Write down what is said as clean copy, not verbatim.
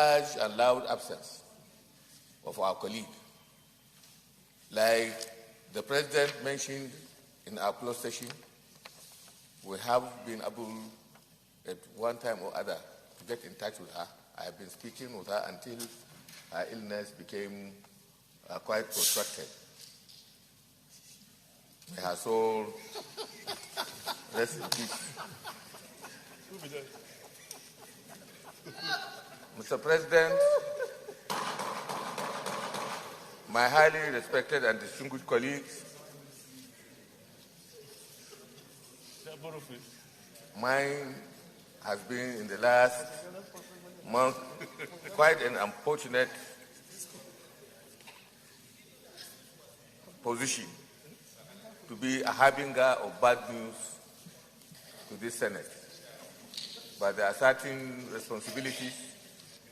large and loud absence of our colleague. Like the President mentioned in our closed session, we have been able at one time or other to get in touch with her. I have been speaking with her until her illness became quite protracted. May her soul rest in peace. Mr. President, my highly respected and distinguished colleagues, mine has been in the last month quite an unfortunate position to be a harbinger of bad news to this Senate. But there are certain responsibilities